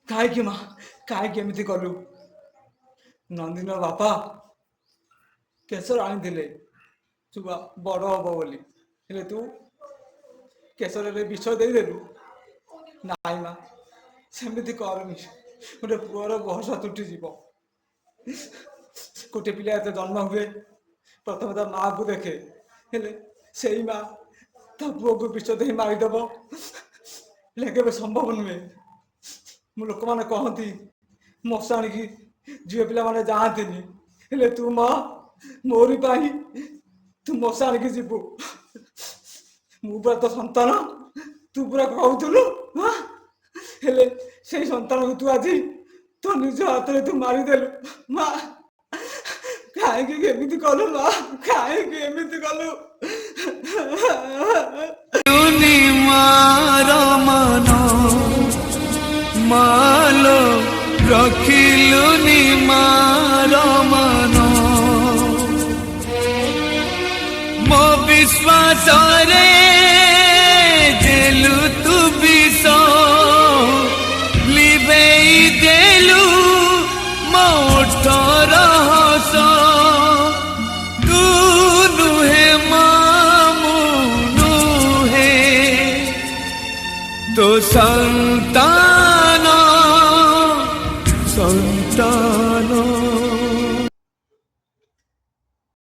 କାହିଁକି ମା କାହିଁକି ଏମିତି କଲୁ? ନନ୍ଦିନୀର ବାପା କେଶର ଆଣିଥିଲେ ଛୁଆ ବଡ଼ ହବ ବୋଲି, ହେଲେ ତୁ କେଶରରେ ବିଷ ଦେଇଦେଲୁ। ନାଇଁ ମା, ସେମିତି କରନି। ଗୋଟେ ପୁଅର ବୟସ ତୁଟିଯିବ। ଗୋଟେ ପିଲା ଏତେ ଜନ୍ମ ହୁଏ, ପ୍ରଥମେ ତା ମାଆକୁ ଦେଖେ, ହେଲେ ସେଇ ମା ତା ପୁଅକୁ ବିଷ ଦେଇ ମାରିଦେବ, ହେଲେ କେବେ ସମ୍ଭବ ନୁହେଁ। ମୁଁ ଲୋକମାନେ କହନ୍ତି ମଶାଣିକି ଝିଅ ପିଲାମାନେ ଯାଆନ୍ତିନି, ହେଲେ ତୁ ମା ମୋରି ପାଇଁ ତୁ ମଶାଣିକି ଯିବୁ। ମୁଁ ପୁରା ତୋ ସନ୍ତାନ, ତୁ ପୁରା କହୁଥିଲୁ, ହେଲେ ସେଇ ସନ୍ତାନକୁ ତୁ ଆଜି ତୋ ନିଜ ହାତରେ ତୁ ମାରିଦେଲୁ। ମା କାହିଁକି ଏମିତି କଲୁ? ମା କାହିଁକି ଏମିତି କଲୁ? ମାଲୋ ରଖିଲୁନି ମାର ମାନ, ମୋ ବିଶ୍ୱାସରେ ଦେଲୁ ତୁ ବିଷ, ଲିଭେଇ ଦେଲୁ ମୋ ଓଠର ହସ। ତୁ ନୁହେଁ ମା ମୁଁ ନୁହେଁ ତୋ ସନ୍ତାନ।